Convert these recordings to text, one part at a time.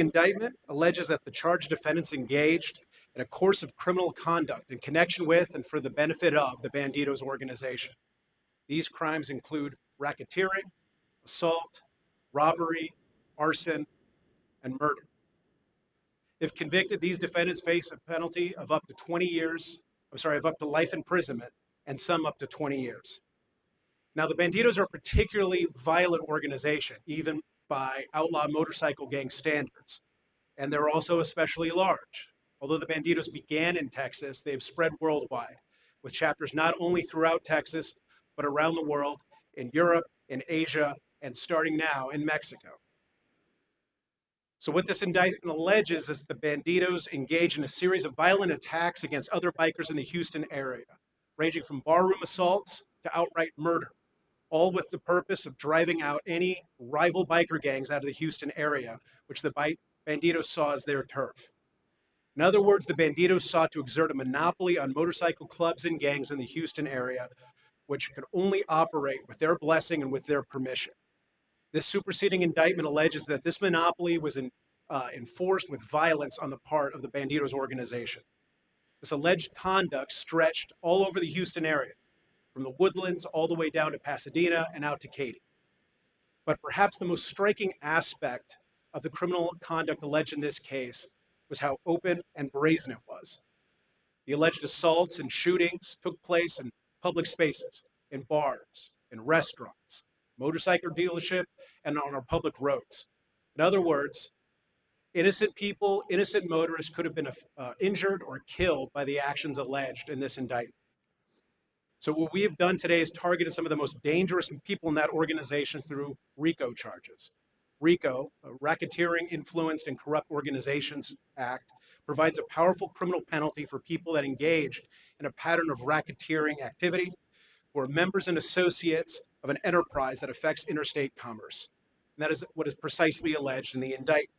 Indictment alleges that the charged defendants engaged in a course of criminal conduct in connection with and for the benefit of the Bandidos organization. These crimes include racketeering, assault, robbery, arson, and murder. If convicted, these defendants face a penalty of up to 20 years, of up to life imprisonment, and some up to 20 years. Now, the Bandidos are a particularly violent organization, even by outlaw motorcycle gang standards, and they're also especially large. Although the Bandidos began in Texas, they've spread worldwide, with chapters not only throughout Texas, but around the world, in Europe, in Asia, and starting now in Mexico. So what this indictment alleges is the Bandidos engage in a series of violent attacks against other bikers in the Houston area, ranging from barroom assaults to outright murder, all with the purpose of driving out any rival biker gangs out of the Houston area, which the Bandidos saw as their turf. In other words, the Bandidos sought to exert a monopoly on motorcycle clubs and gangs in the Houston area, which could only operate with their blessing and with their permission. This superseding indictment alleges that this monopoly was enforced with violence on the part of the Bandidos organization. This alleged conduct stretched all over the Houston area, from the Woodlands all the way down to Pasadena and out to Katy. But perhaps the most striking aspect of the criminal conduct alleged in this case was how open and brazen it was. The alleged assaults and shootings took place in public spaces, in bars, in restaurants, motorcycle dealership, and on our public roads. In other words, innocent people, innocent motorists could have been injured or killed by the actions alleged in this indictment. So what we have done today is targeted some of the most dangerous people in that organization through RICO charges. RICO, Racketeering, Influenced, and Corrupt Organizations Act, provides a powerful criminal penalty for people that engage in a pattern of racketeering activity or members and associates of an enterprise that affects interstate commerce. And that is what is precisely alleged in the indictment.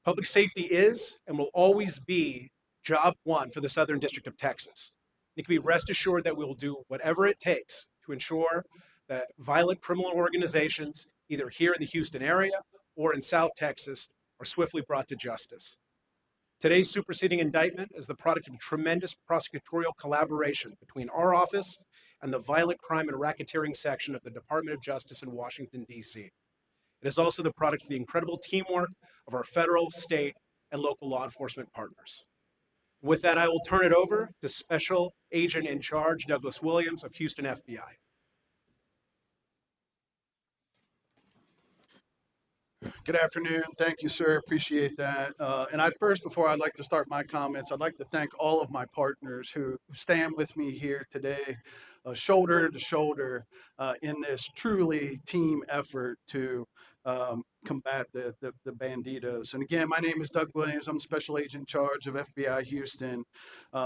Public safety is and will always be job one for the Southern District of Texas. You can be rest assured that we will do whatever it takes to ensure that violent criminal organizations, either here in the Houston area or in South Texas, are swiftly brought to justice. Today's superseding indictment is the product of tremendous prosecutorial collaboration between our office and the Violent Crime and Racketeering section of the Department of Justice in Washington, D.C. It is also the product of the incredible teamwork of our federal, state, and local law enforcement partners. With that, I will turn it over to Special Agent in Charge Douglas Williams of Houston FBI. Good afternoon. Thank you, sir. Appreciate that. Before I'd like to start my comments, I'd like to thank all of my partners who stand with me here today, shoulder to shoulder, in this truly team effort to combat the Bandidos. And again, my name is Doug Williams. I'm Special Agent in Charge of FBI Houston.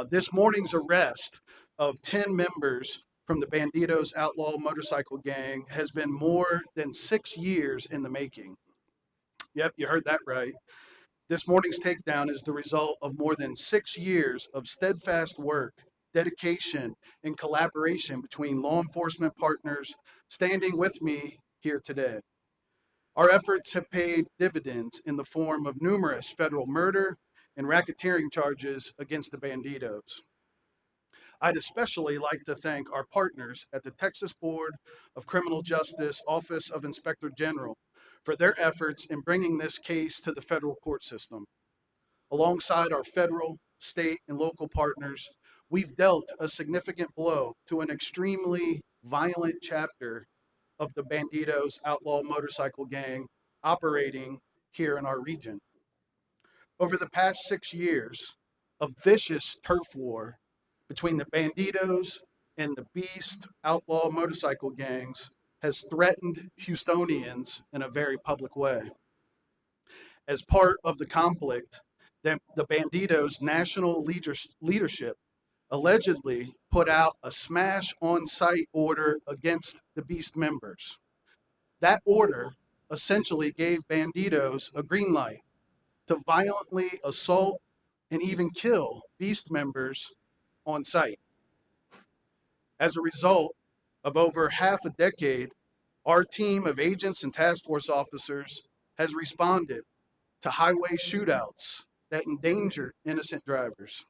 This morning's arrest of 10 members from the Bandidos outlaw motorcycle gang has been more than 6 years in the making. Yep, you heard that right. This morning's takedown is the result of more than 6 years of steadfast work, dedication, and collaboration between law enforcement partners standing with me here today. Our efforts have paid dividends in the form of numerous federal murder and racketeering charges against the Bandidos. I'd especially like to thank our partners at the Texas Board of Criminal Justice Office of Inspector General for their efforts in bringing this case to the federal court system. Alongside our federal, state, and local partners, we've dealt a significant blow to an extremely violent chapter of the Bandidos outlaw motorcycle gang operating here in our region. Over the past 6 years, a vicious turf war between the Bandidos and the Beast outlaw motorcycle gangs has threatened Houstonians in a very public way. As part of the conflict, the Bandidos' national leadership allegedly put out a smash on-site order against the Beast members. That order essentially gave Bandidos a green light to violently assault and even kill Beast members on site. As a result of over half a decade, our team of agents and task force officers has responded to highway shootouts that endanger innocent drivers,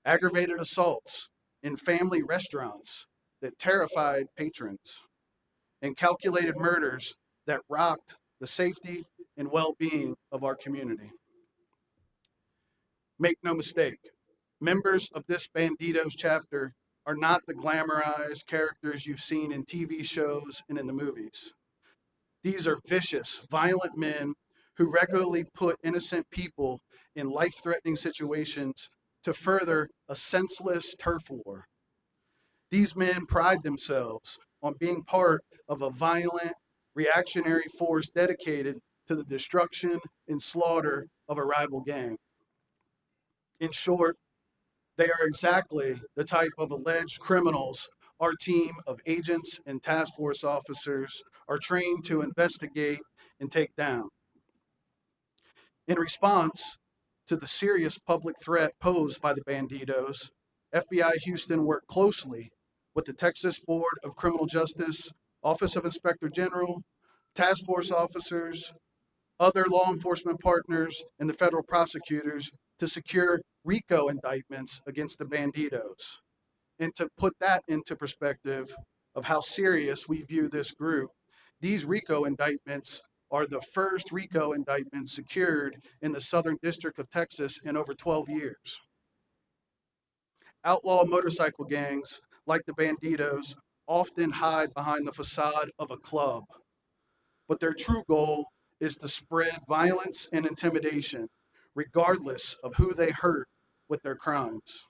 aggravated assaults in family restaurants that terrified patrons, and calculated murders that rocked the safety and well-being of our community. Make no mistake, members of this Bandidos chapter are not the glamorized characters you've seen in TV shows and in the movies. These are vicious, violent men who regularly put innocent people in life-threatening situations to further a senseless turf war. These men pride themselves on being part of a violent, reactionary force dedicated to the destruction and slaughter of a rival gang. In short, they are exactly the type of alleged criminals our team of agents and task force officers are trained to investigate and take down. In response to the serious public threat posed by the Bandidos, FBI Houston worked closely with the Texas Board of Criminal Justice, Office of Inspector General, task force officers, other law enforcement partners, and the federal prosecutors to secure RICO indictments against the Bandidos. And to put that into perspective of how serious we view this group, these RICO indictments are the first RICO indictments secured in the Southern District of Texas in over 12 years. Outlaw motorcycle gangs, like the Bandidos, often hide behind the facade of a club, but their true goal is to spread violence and intimidation, regardless of who they hurt with their crimes.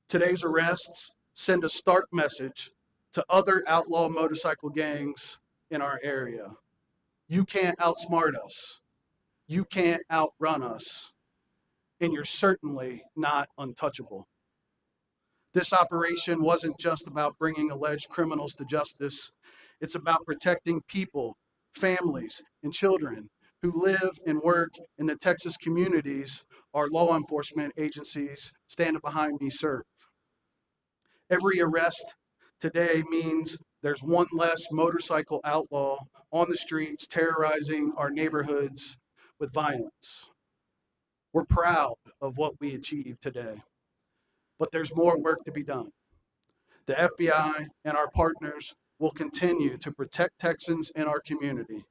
Today's arrests send a stark message to other outlaw motorcycle gangs in our area. You can't outsmart us. You can't outrun us. And you're certainly not untouchable. This operation wasn't just about bringing alleged criminals to justice. It's about protecting people, families, and children who live and work in the Texas communities our law enforcement agencies standing behind me serve. Every arrest today means there's one less motorcycle outlaw on the streets terrorizing our neighborhoods with violence. We're proud of what we achieved today, but there's more work to be done. The FBI and our partners will continue to protect Texans in our community,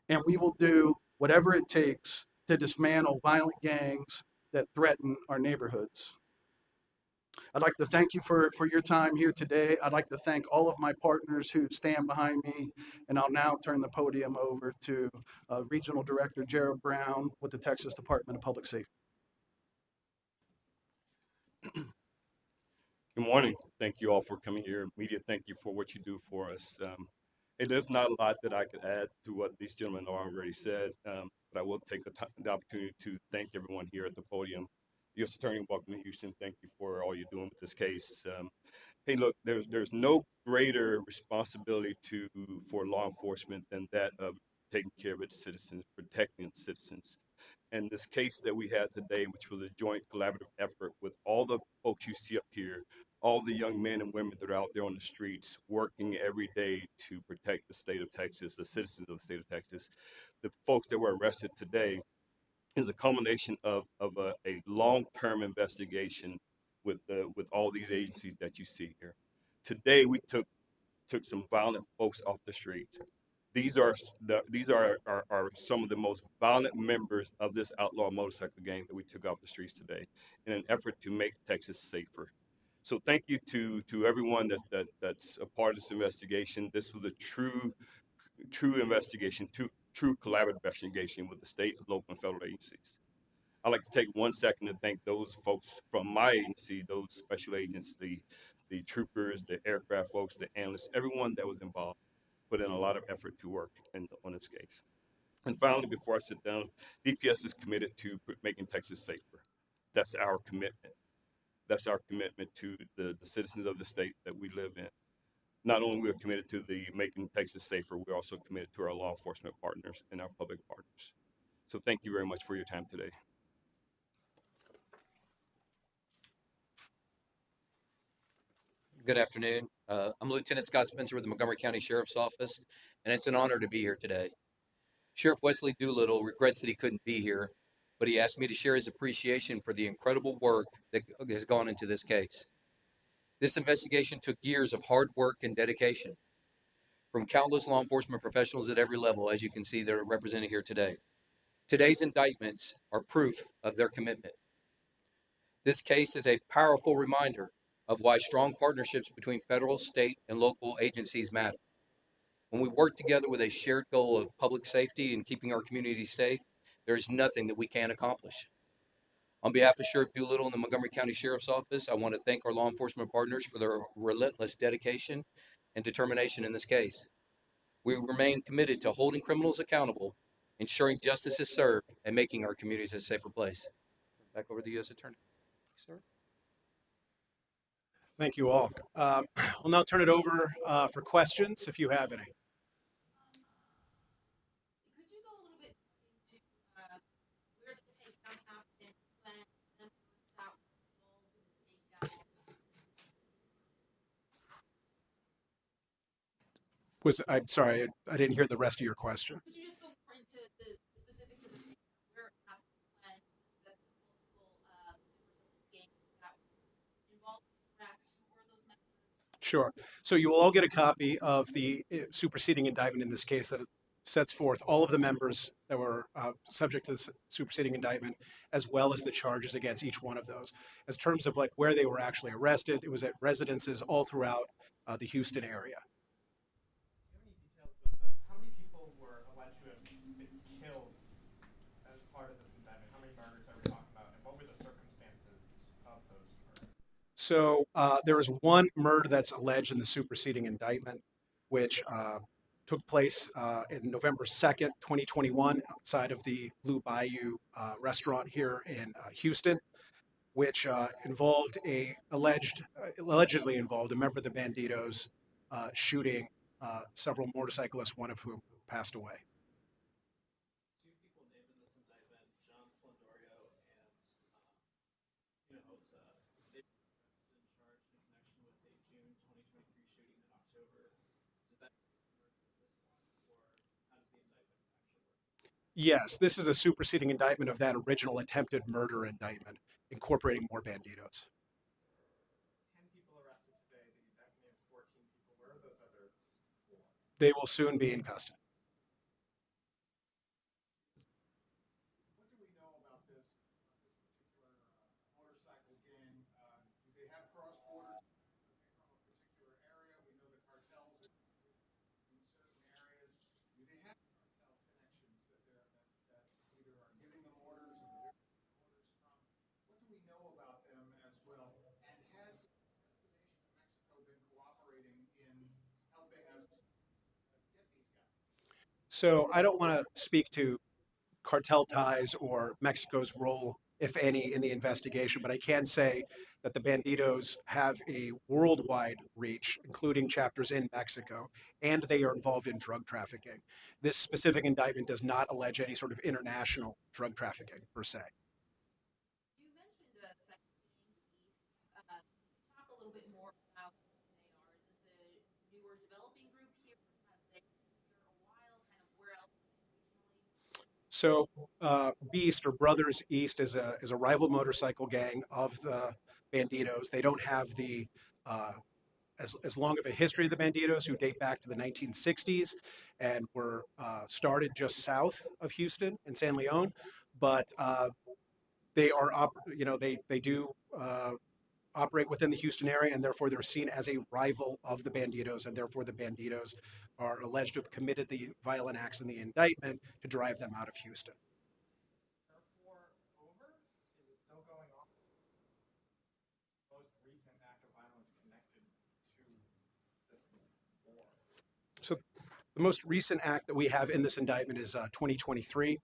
and we will do whatever it takes to dismantle violent gangs that threaten our neighborhoods. I'd like to thank you for your time here today. I'd like to thank all of my partners who stand behind me, and I'll now turn the podium over to Regional Director Gerald Brown with the Texas Department of Public Safety. Good morning. Thank you all for coming here. Media, thank you for what you do for us. There's not a lot that I could add to what these gentlemen already said, but I will take the opportunity to thank everyone here at the podium. U.S. Attorney, welcome to Houston. Thank you for all you're doing with this case. Hey, look, there's no greater responsibility for law enforcement than that of taking care of its citizens, protecting its citizens. And this case that we had today, which was a joint collaborative effort with all the folks you see up here, all the young men and women that are out there on the streets working every day to protect the state of Texas, the citizens of the state of Texas, the folks that were arrested today, is a culmination of a long-term investigation with all these agencies that you see here. Today, we took some violent folks off the street. These are some of the most violent members of this outlaw motorcycle gang that we took off the streets today in an effort to make Texas safer. So thank you to everyone that's a part of this investigation. This was a true investigation, true collaborative investigation with the state, local, and federal agencies. I'd like to take 1 second to thank those folks from my agency, those special agents, the troopers, the aircraft folks, the analysts, everyone that was involved, put in a lot of effort to work on this case. And finally, before I sit down, DPS is committed to making Texas safer. That's our commitment. That's our commitment to the citizens of the state that we live in. Not only we're committed to the making Texas safer, we're also committed to our law enforcement partners and our public partners. So thank you very much for your time today. Good afternoon. I'm Lieutenant Scott Spencer with the Montgomery County Sheriff's Office, and it's an honor to be here today. Sheriff Wesley Doolittle regrets that he couldn't be here, but he asked me to share his appreciation for the incredible work that has gone into this case. This investigation took years of hard work and dedication from countless law enforcement professionals at every level, as you can see, they're represented here today. Today's indictments are proof of their commitment. This case is a powerful reminder of why strong partnerships between federal, state, and local agencies matter. When we work together with a shared goal of public safety and keeping our communities safe, there is nothing that we can't accomplish. On behalf of Sheriff Doolittle and the Montgomery County Sheriff's Office, I want to thank our law enforcement partners for their relentless dedication and determination in this case. We remain committed to holding criminals accountable, ensuring justice is served, and making our communities a safer place. Back over to the U.S. Attorney. Sir. Thank you all. We'll now turn it over for questions if you have any. Could you go a little bit into where this takedown happened, when members that were involved in this takedown? I'm sorry, I didn't hear the rest of your question. Could you just go more into the specifics of the takedown, where it happened, when the multiple members of this gang that were involved in the arrest, who were those members? Sure. So you will all get a copy of the superseding indictment in this case that sets forth all of the members that were subject to this superseding indictment, as well as the charges against each one of those. As terms of like where they were actually arrested, it was at residences all throughout the Houston area. Do you have any details about that? How many people were alleged to have been killed as part of this indictment? How many murders are we talking about, and what were the circumstances of those murders? So there is one murder that's alleged in the superseding indictment, which took place in November 2nd, 2021, outside of the Blue Bayou restaurant here in Houston, which allegedly involved a member of the Bandidos shooting several motorcyclists, one of whom passed away. Two people named in this indictment, John Splendorio and Hinojosa, they were arrested and charged in connection with a June 2023 shooting in October. Does that make this merge with this one, or how does the indictment actually work? Yes, this is a superseding indictment of that original attempted murder indictment, incorporating more Bandidos. 10 people arrested today. The indictment is 14 people. Where are those other 4? They will soon be in custody. What do we know about this particular motorcycle gang? Do they have cross-border? Are they from a particular area? We know the cartels are in certain areas. Do they have cartel connections that either are giving them orders or they're getting orders from? What do we know about them as well? And has the nation of Mexico been cooperating in helping us get these guys? So I don't want to speak to cartel ties or Mexico's role, if any, in the investigation, but I can say that the Bandidos have a worldwide reach, including chapters in Mexico, and they are involved in drug trafficking. This specific indictment does not allege any sort of international drug trafficking per se. You mentioned the second gang, the East. Can you talk a little bit more about who they are? Is this a newer developing group here? Have they been here a while? Kind of where else regionally? So Beast or Brothers East is a rival motorcycle gang of the Bandidos. They don't have the as long of a history of the Bandidos, who date back to the 1960s and were started just south of Houston in San Leon, but they are they do operate within the Houston area, and therefore they're seen as a rival of the Bandidos, and therefore the Bandidos are alleged to have committed the violent acts in the indictment to drive them out of Houston. Therefore, over? Is it still going on? Most recent act of violence connected to this war? So the most recent act that we have in this indictment is 2023.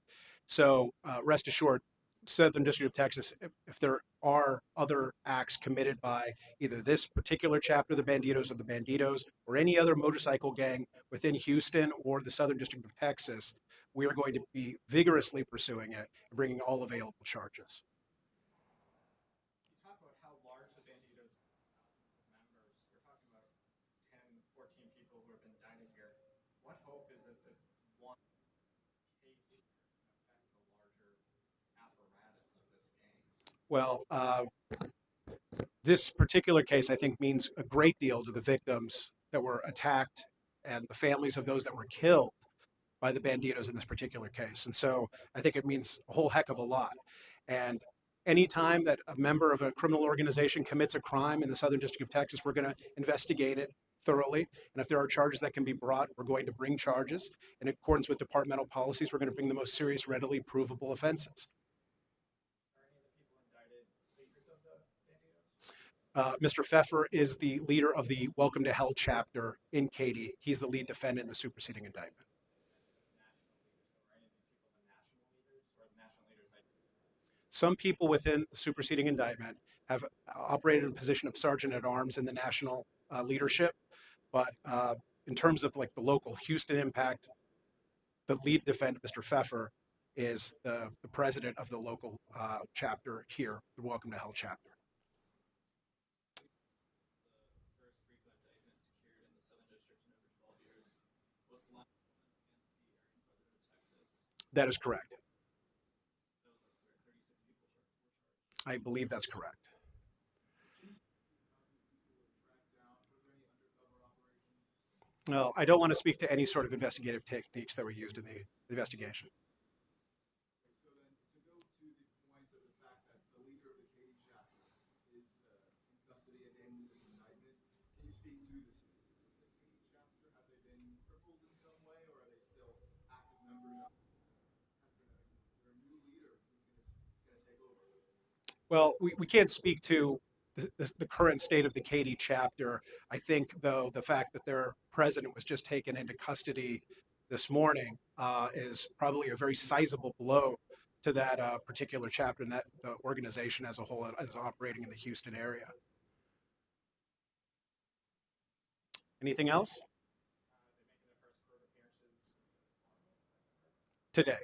So rest assured, Southern District of Texas, if there are other acts committed by either this particular chapter of the Bandidos or the Bandidos or any other motorcycle gang within Houston or the Southern District of Texas, we are going to be vigorously pursuing it and bringing all available charges. You talk about how large the Bandidos are, thousands of members. We're talking about Well, this particular case, I think, means a great deal to the victims that were attacked and the families of those that were killed by the Bandidos in this particular case. And so I think it means a whole heck of a lot. And anytime that a member of a criminal organization commits a crime in the Southern District of Texas, we're going to investigate it thoroughly. And if there are charges that can be brought, we're going to bring charges. In accordance with departmental policies, we're going to bring the most serious, readily provable offenses. Mr. Pfeffer is the leader of the Welcome to Hell chapter in Katy. He's the lead defendant in the superseding indictment. Some people within the superseding indictment have operated in a position of sergeant at arms in the national leadership, but in terms of like the local Houston impact, the lead defendant, Mr. Pfeffer, is the president of the local chapter here, the Welcome to Hell chapter. That is correct. I believe that's correct. Well, I don't want to speak to any sort of investigative techniques that were used in the investigation. Well, we can't speak to the current state of the Katy chapter. I think, though, the fact that their president was just taken into custody this morning is probably a very sizable blow to that particular chapter and that the organization as a whole is operating in the Houston area. Anything else? Today.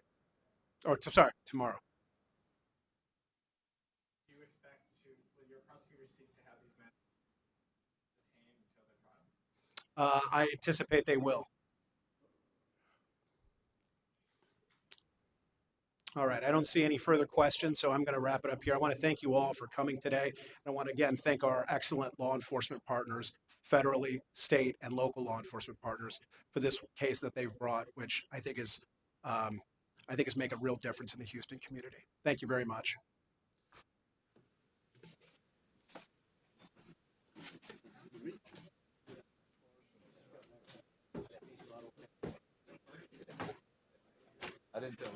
Or, sorry, tomorrow. I anticipate they will. All right, I don't see any further questions, so I'm going to wrap it up here. I want to thank you all for coming today. I want to again thank our excellent law enforcement partners, federally, state, and local law enforcement partners for this case that they've brought, which I think is make a real difference in the Houston community. Thank you very much. I didn't tell.